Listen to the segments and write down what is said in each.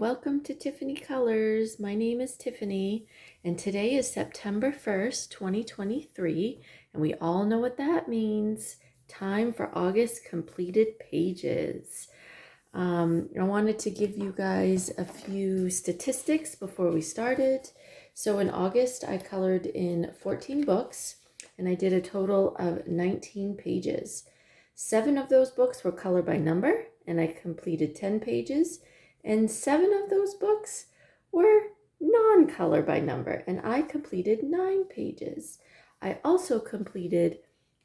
welcome to Tiffany Colors. My name is Tiffany and today is September 1st, 2023, and we all know what that means. Time for August completed pages. I wanted to give you guys a few statistics before we started. So in August, I colored in 14 books and I did a total of 19 pages. 7 of those books were color by number and I completed 10 pages. And 7 of those books were non-color by number, and I completed 9 pages. I also completed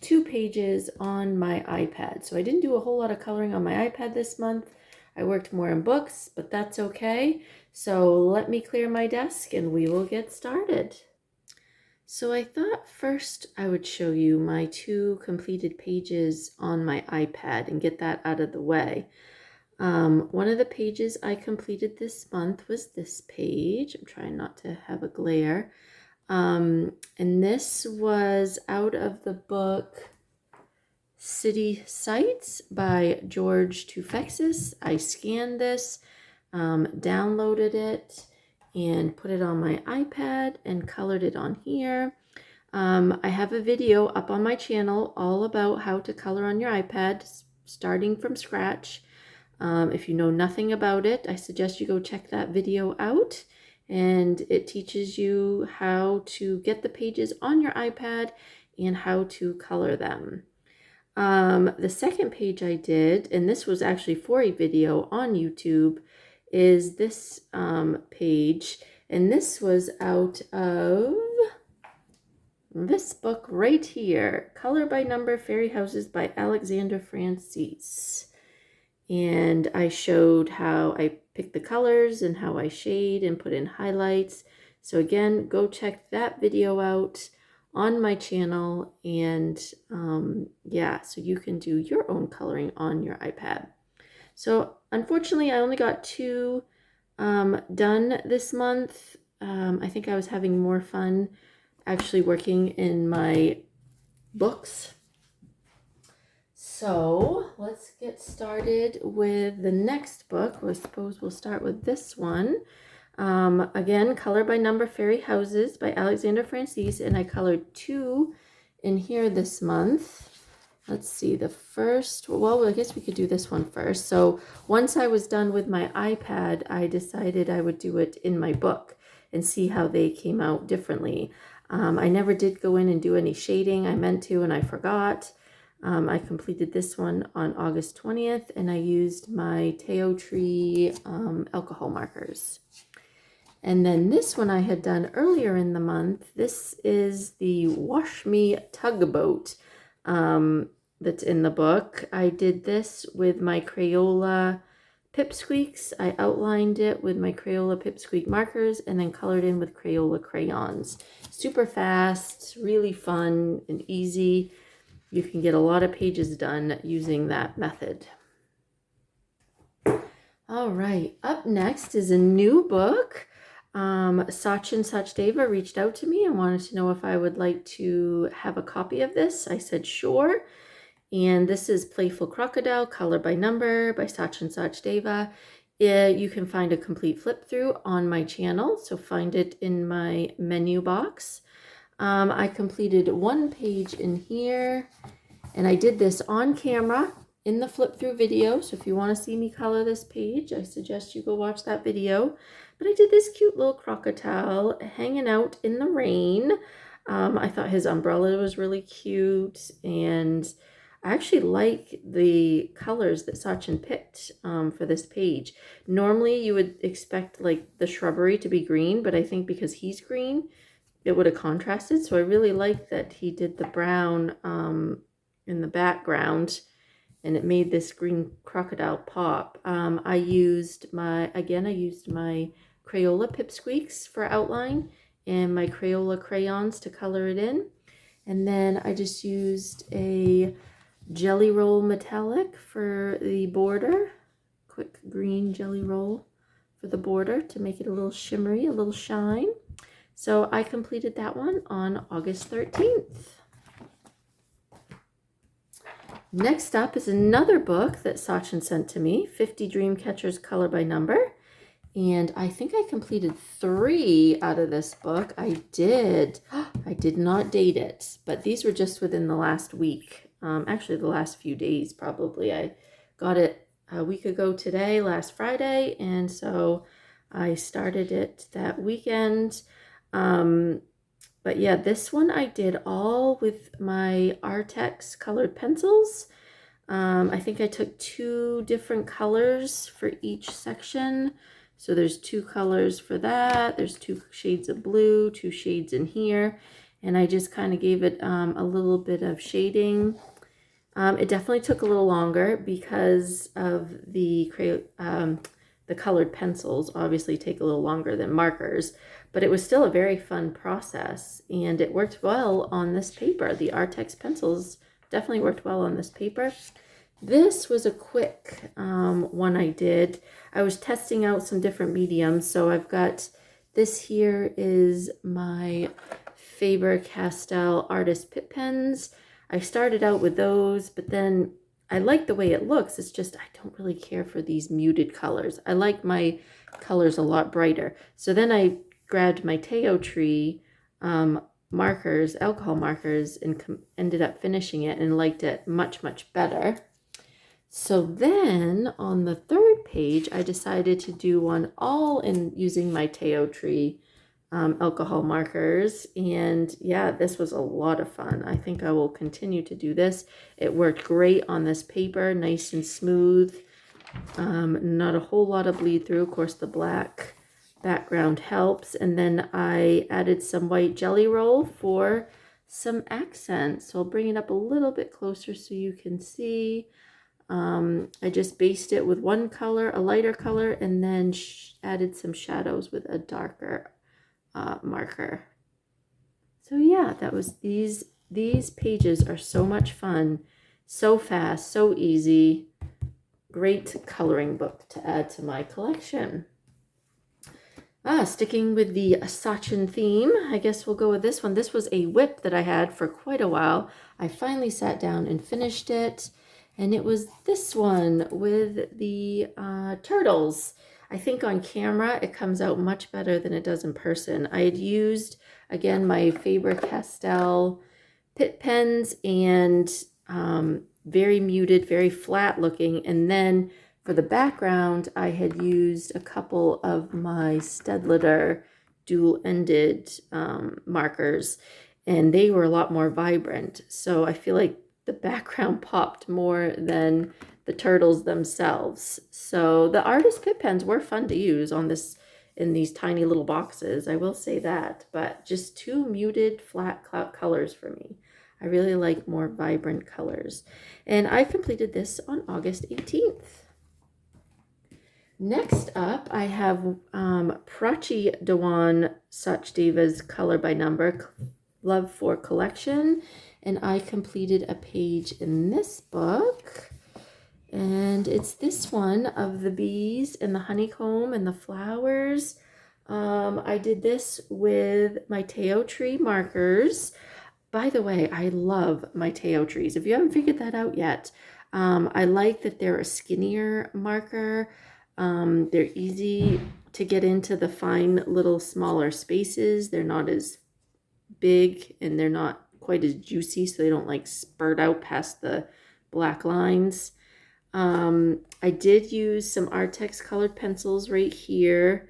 2 pages on my iPad. So I didn't do a whole lot of coloring on my iPad this month. I worked more in books, but that's okay. So let me clear my desk and we will get started. So I thought first I would show you my 2 completed pages on my iPad and get that out of the way. One of the pages I completed this month was this page. I'm trying not to have a glare. And this was out of the book City Sights by George Tufexis. I scanned this, downloaded it, and put it on my iPad and colored it on here. I have a video up on my channel all about how to color on your iPad, starting from scratch. If you know nothing about it, I suggest you go check that video out, and it teaches you how to get the pages on your iPad and how to color them. The second page I did, and this was actually for a video on YouTube, is this page, and this was out of this book right here, Color by Number Fairy Houses by Alexander Francis. And I showed how I pick the colors and how I shade and put in highlights. So again, go check that video out on my channel, and yeah, so you can do your own coloring on your iPad. So unfortunately, I only got 2 done this month. I think I was having more fun actually working in my books. So let's get started with the next book. I suppose we'll start with this one. Again, Color by Number Fairy Houses by Alexander Francis, and I colored 2 in here this month. Let's see, the first, well, I guess we could do this one first. So once I was done with my iPad, I decided I would do it in my book and see how they came out differently. I never did go in and do any shading. I meant to and I forgot. I completed this one on August 20th, and I used my Teo Tree alcohol markers. And then this one I had done earlier in the month. This is the Wash Me Tugboat that's in the book. I did this with my Crayola Pipsqueaks. I outlined it with my Crayola Pipsqueak markers and then colored in with Crayola crayons. Super fast, really fun and easy. You can get a lot of pages done using that method. All right, up next is a new book. Sachin Sachdeva reached out to me and wanted to know if I would like to have a copy of this. I said sure. And this is Playful Crocodile, Color by Number by Sachin Sachdeva. You can find a complete flip through on my channel, so find it in my menu box. I completed 1 page in here, and I did this on camera in the flip through video. So if you want to see me color this page, I suggest you go watch that video. But I did this cute little crocodile hanging out in the rain. I thought his umbrella was really cute, and I actually like the colors that Sachin picked for this page. Normally you would expect like the shrubbery to be green, but I think because he's green, it would have contrasted. So I really like that he did the brown in the background, and it made this green crocodile pop. I used my Crayola Pipsqueaks for outline and my Crayola crayons to color it in. And then I just used a Jelly Roll metallic for the border, quick green jelly roll for the border to make it a little shimmery, a little shine. So I completed that one on August 13th. Next up is another book that Sachin sent to me, 50 Dream Catchers Color by Number. And I think I completed 3 out of this book. I did. I did not date it, but these were just within the last week. Actually, the last few days probably. I got it a week ago today, last Friday, and so I started it that weekend. But yeah, this one I did all with my Artex colored pencils. I think I took 2 different colors for each section. So there's 2 colors for that. There's 2 shades of blue, 2 shades in here. And I just kind of gave it a little bit of shading. It definitely took a little longer because of the colored pencils obviously take a little longer than markers, but it was still a very fun process, and it worked well on this paper. The Artex pencils definitely worked well on this paper. This was a quick one I did. I was testing out some different mediums, so I've got this here is my Faber-Castell Artist Pitt pens. I started out with those, but then I like the way it looks. It's just I don't really care for these muted colors. I like my colors a lot brighter. So then I grabbed my Teo Tree markers, alcohol markers, and ended up finishing it and liked it much, much better. So then on the 3rd page, I decided to do one all in using my Teo Tree alcohol markers, and yeah, this was a lot of fun. I think I will continue to do this. It worked great on this paper, nice and smooth, not a whole lot of bleed through. Of course, the black background helps, and then I added some white jelly roll for some accents. So I'll bring it up a little bit closer so you can see. I just based it with one color, a lighter color, and then added some shadows with a darker marker. So yeah, that was these pages are so much fun, so fast, so easy. Great coloring book to add to my collection. Sticking with the Sachin theme, I guess we'll go with this one. This was a whip that I had for quite a while. I finally sat down and finished it, and it was this one with the turtles. I think on camera it comes out much better than it does in person. I had used, again, my Faber-Castell Pitt pens, and very muted, very flat looking. And then for the background, I had used a couple of my Stedtler dual-ended markers, and they were a lot more vibrant. So I feel like the background popped more than the turtles themselves. So the artist Pitt pens were fun to use on this in these tiny little boxes, I will say that, but just too muted flat colors for me. I really like more vibrant colors. And I completed this on August 18th. Next up, I have Prachi Dewan Such Divas Color by Number Love for Collection, and I completed a page in this book. And it's this one of the bees and the honeycomb and the flowers. I did this with my Teo Tree markers. By the way, I love my Teo Trees. If you haven't figured that out yet, I like that they're a skinnier marker. They're easy to get into the fine little smaller spaces. They're not as big and they're not quite as juicy, so they don't like spurt out past the black lines. I did use some Artex colored pencils right here.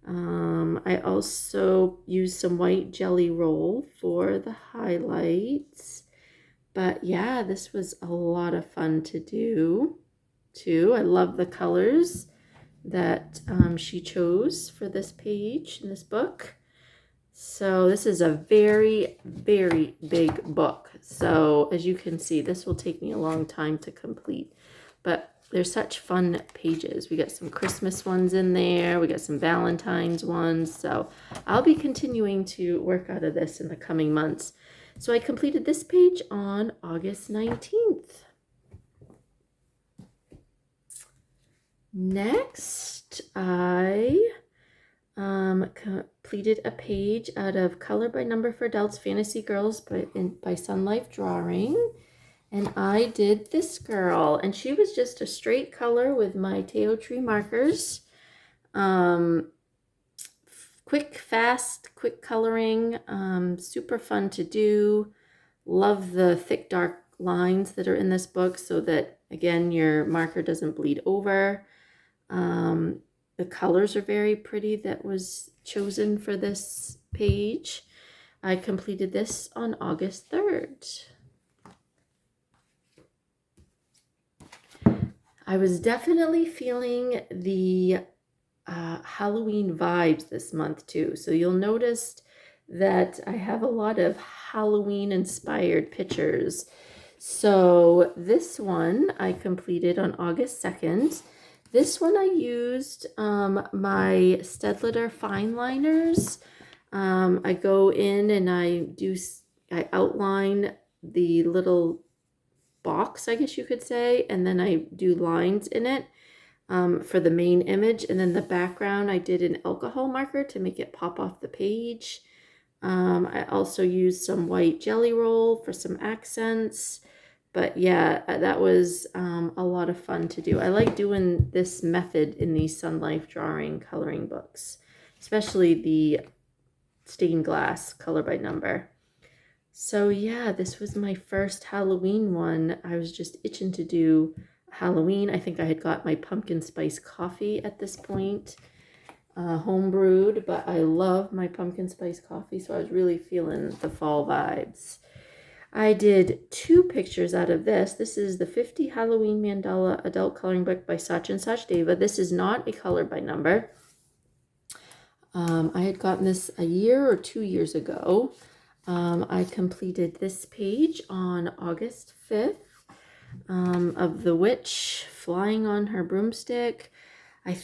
I also used some white jelly roll for the highlights. But yeah, this was a lot of fun to do too. I love the colors that she chose for this page in this book. So this is a very, very big book. So as you can see, this will take me a long time to complete. But they're such fun pages. We got some Christmas ones in there. We got some Valentine's ones. So I'll be continuing to work out of this in the coming months. So I completed this page on August 19th. Next, I completed a page out of Color by Number for Adults Fantasy Girls by Sun Life Drawing. And I did this girl, and she was just a straight color with my Teo Tree markers. Quick, fast, quick coloring, super fun to do. Love the thick, dark lines that are in this book so that, again, your marker doesn't bleed over. The colors are very pretty that was chosen for this page. I completed this on August 3rd. I was definitely feeling the Halloween vibes this month too. So you'll notice that I have a lot of Halloween inspired pictures. So this one I completed on August 2nd. This one I used my Stedtler fine liners. I go in and I outline the little box, I guess you could say, and then I do lines in it for the main image. And then the background, I did an alcohol marker to make it pop off the page. I also used some white jelly roll for some accents. But yeah, that was a lot of fun to do. I like doing this method in these Sun Life drawing coloring books, especially the stained glass color by number. So yeah, this was my first Halloween one. I was just itching to do Halloween. I think I had got my pumpkin spice coffee at this point, home brewed, but I love my pumpkin spice coffee, so I was really feeling the fall vibes. I did 2 pictures out of this. This is the 50 Halloween Mandala Adult Coloring Book by Sach and Sach Deva. This is not a color by number. I had gotten this a year or 2 years ago. I completed this page on August 5th of the witch flying on her broomstick. I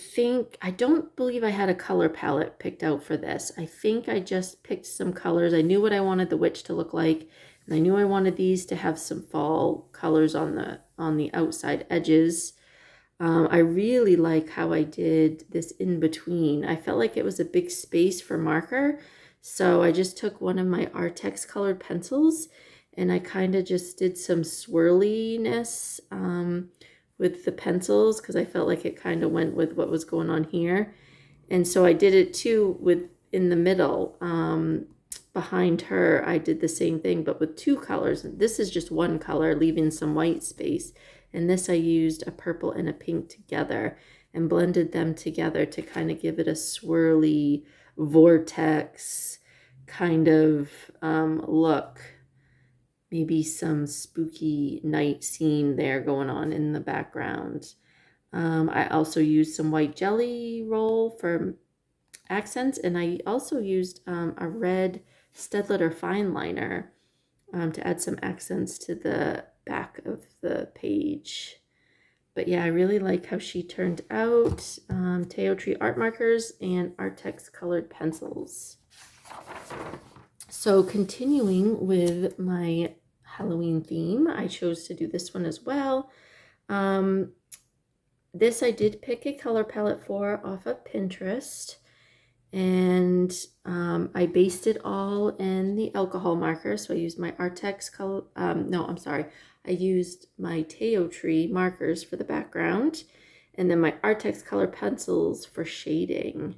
don't believe I had a color palette picked out for this. I think I just picked some colors. I knew what I wanted the witch to look like, and I knew I wanted these to have some fall colors on the outside edges. I really like how I did this in between. I felt like it was a big space for marker, so I just took one of my Artex colored pencils and I kind of just did some swirliness with the pencils because I felt like it kind of went with what was going on here. And so I did it too in the middle. Behind her, I did the same thing, but with 2 colors. This is just one color, leaving some white space. And this I used a purple and a pink together and blended them together to kind of give it a swirly vortex kind of look. Maybe some spooky night scene there going on in the background. I also used some white jelly roll for accents, and I also used a red Stedtler fine liner to add some accents to the back of the page. But yeah, I really like how she turned out. Teo Tree art markers and Artex colored pencils. So continuing with my Halloween theme, I chose to do this one as well. This I did pick a color palette for off of Pinterest. And I based it all in the alcohol marker. So I used my Artex color, I used my Teo Tree markers for the background, and then my Artex color pencils for shading,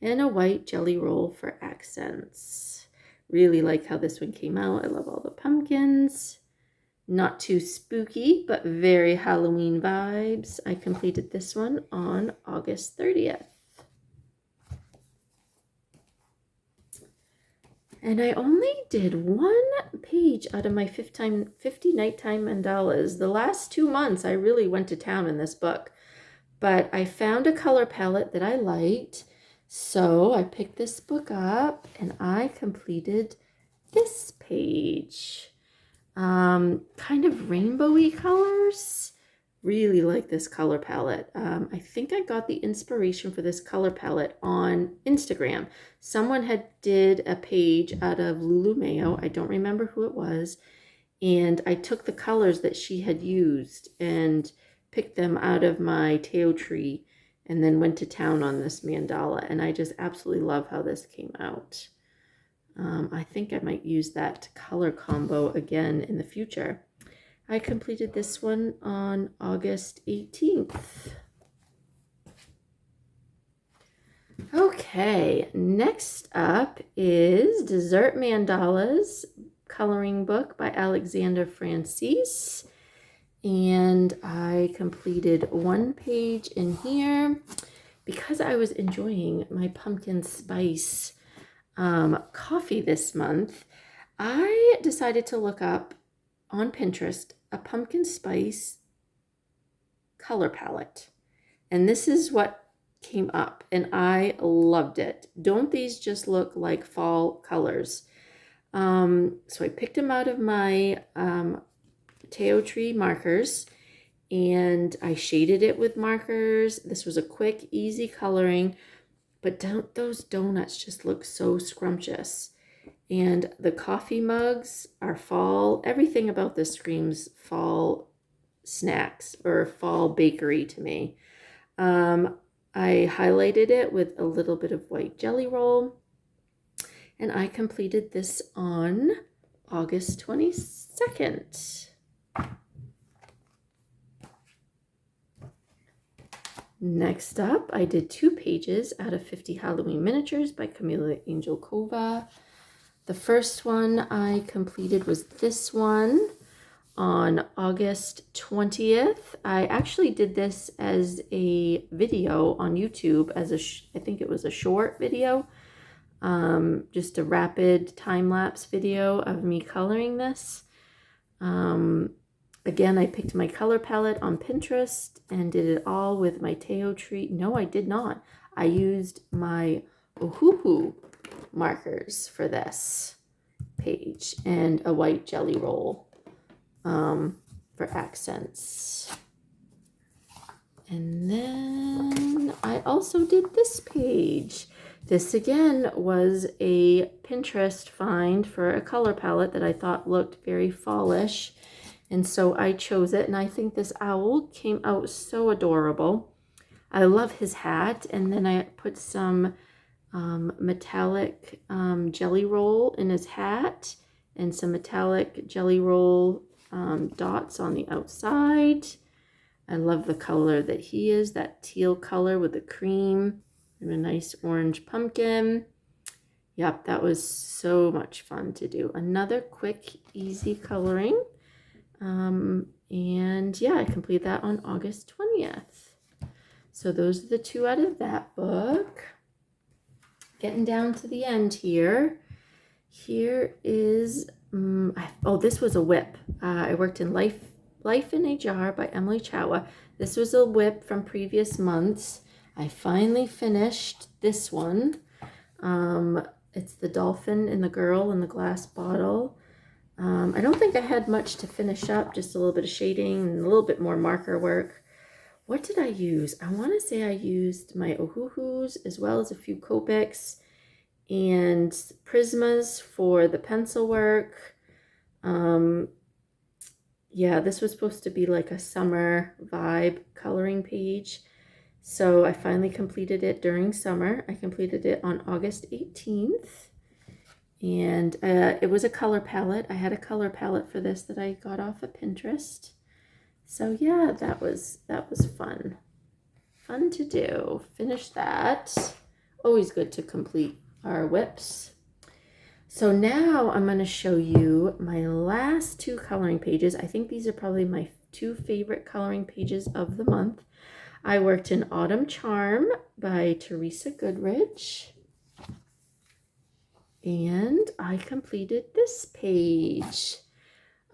and a white jelly roll for accents. Really like how this one came out. I love all the pumpkins. Not too spooky, but very Halloween vibes. I completed this one on August 30th. And I only did 1 page out of my 50 nighttime mandalas. The last 2 months, I really went to town in this book. But I found a color palette that I liked. So I picked this book up and I completed this page. Kind of rainbowy colors. Really like this color palette. I think I got the inspiration for this color palette on Instagram. Someone had did a page out of Lulu Mayo. I don't remember who it was. And I took the colors that she had used and picked them out of my Teo Tree and then went to town on this mandala. And I just absolutely love how this came out. I think I might use that color combo again in the future. I completed this one on August 18th. Okay, next up is Dessert Mandalas coloring book by Alexander Francis. And I completed one page in here because I was enjoying my pumpkin spice coffee this month. I decided to look up on Pinterest a pumpkin spice color palette. And this is what came up, and I loved it. Don't these just look like fall colors? So I picked them out of my Teo Tree markers, and I shaded it with markers. This was a quick, easy coloring, but don't those donuts just look so scrumptious? And the coffee mugs are fall. Everything about this screams fall snacks or fall bakery to me. I highlighted it with a little bit of white jelly roll, and I completed this on August 22nd. Next up, I did 2 pages out of 50 Halloween Miniatures by Camila Angelkova. The first one I completed was this one on August 20th. I actually did this as a video on YouTube as I think it was a short video, just a rapid time-lapse video of me coloring this. Again, I picked my color palette on Pinterest and did it all with my Teo Tree. No, I did not. I used my Ohuhu markers for this page and a white jelly roll for accents. And then I also did this page. This again was a Pinterest find for a color palette that I thought looked very fallish. And so I chose it, and I think this owl came out so adorable. I love his hat, and then I put some metallic jelly roll in his hat and some metallic jelly roll dots on the outside. I love the color that he is, that teal color with the cream and a nice orange pumpkin. Yep, that was so much fun to do. Another quick, easy coloring. And yeah, I completed that on August 20th. So those are the 2 out of that book. Getting down to the end here. Here is, this was a whip. I worked in Life in a Jar by Emily Chawa. This was a whip from previous months. I finally finished this one. It's the dolphin and the girl in the glass bottle. I don't think I had much to finish up, just a little bit of shading and a little bit more marker work. What did I use? I want to say I used my Ohuhus as well as a few Copics and Prismas for the pencil work. Yeah, this was supposed to be like a summer vibe coloring page. So I finally completed it during summer. I completed it on August 18th. And it was a color palette. I had a color palette for this that I got off of Pinterest. So yeah, that was fun. Fun to do. Finish that. Always good to complete our whips. So now I'm going to show you my last 2 coloring pages. I think these are probably my 2 favorite coloring pages of the month. I worked in Autumn Charm by Teresa Goodrich. And I completed this page.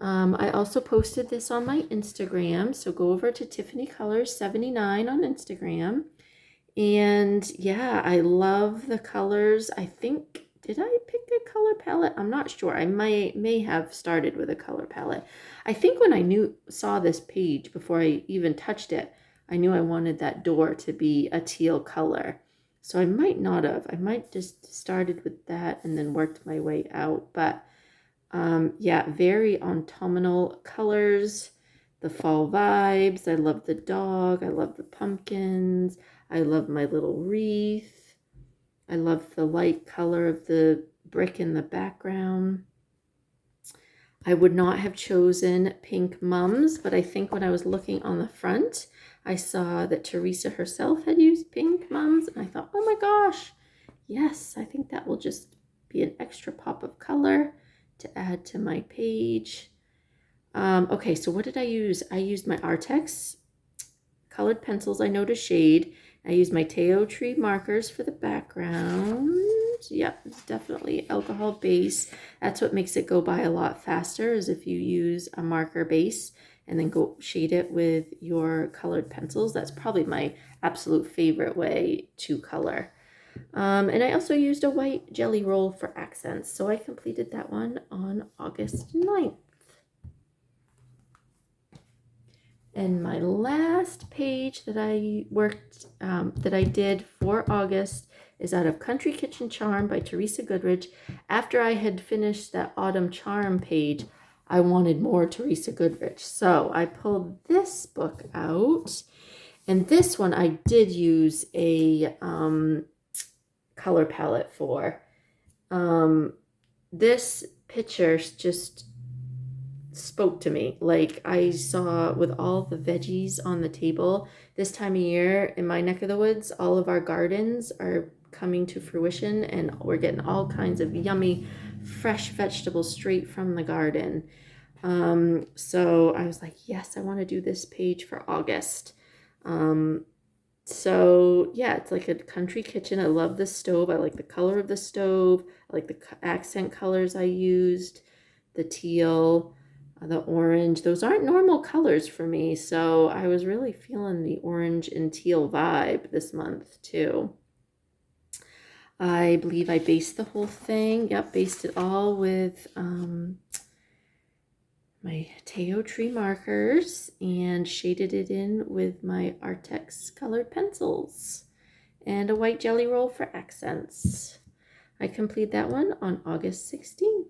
I also posted this on my Instagram, so go over to Tiffany Colors 79 on Instagram. And yeah, I love the colors. I think, did I pick a color palette? I'm not sure. I may have started with a color palette. I think when I saw this page before I even touched it, I knew I wanted that door to be a teal color. So I might not have. I might just started with that and then worked my way out. But yeah, very autumnal colors, the fall vibes. I love the dog. I love the pumpkins. I love my little wreath. I love the light color of the brick in the background. I would not have chosen Pink Mums, but I think when I was looking on the front, I saw that Teresa herself had used Pink Mums, and I thought, oh my gosh, yes, I think that will just be an extra pop of color to add to my page. Okay, so what did I use? I used my Artex colored pencils, I know to shade. I used my Teo Tree markers for the background. Yep, it's definitely alcohol base. That's what makes it go by a lot faster, is if you use a marker base and then go shade it with your colored pencils. That's probably my absolute favorite way to color. And I also used a white jelly roll for accents. So I completed that one on August 9th. And my last page that I did for August is out of Country Kitchen Charm by Teresa Goodrich. After I had finished that Autumn Charm page, I wanted more Teresa Goodrich. So I pulled this book out. And this one I did use a color palette for. This picture just spoke to me. Like, I saw with all the veggies on the table this time of year in my neck of the woods, all of our gardens are coming to fruition and we're getting all kinds of yummy fresh vegetables straight from the garden. So I was like, yes, I want to do this page for August. So yeah, it's like a country kitchen. I love the stove. I like the color of the stove. I like the accent colors I used, the teal, the orange. Those aren't normal colors for me, so I was really feeling the orange and teal vibe this month too. I believe I based the whole thing. Yep, based it all with my Teo Tree markers and shaded it in with my Artex colored pencils and a white jelly roll for accents. I completed that one on August 16th.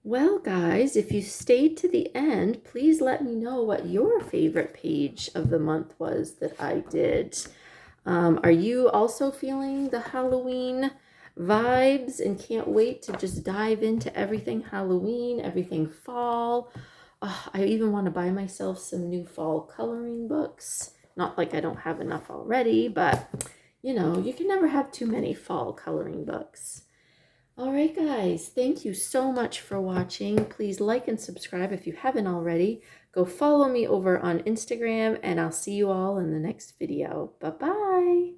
Well, guys, if you stayed to the end, please let me know what your favorite page of the month was that I did. Are you also feeling the Halloween vibes and can't wait to just dive into everything Halloween, everything fall? I even want to buy myself some new fall coloring books. Not like I don't have enough already, but you know, you can never have too many fall coloring books. All right, guys, thank you so much for watching. Please like and subscribe if you haven't already. Go follow me over on Instagram, and I'll see you all in the next video. Bye-bye.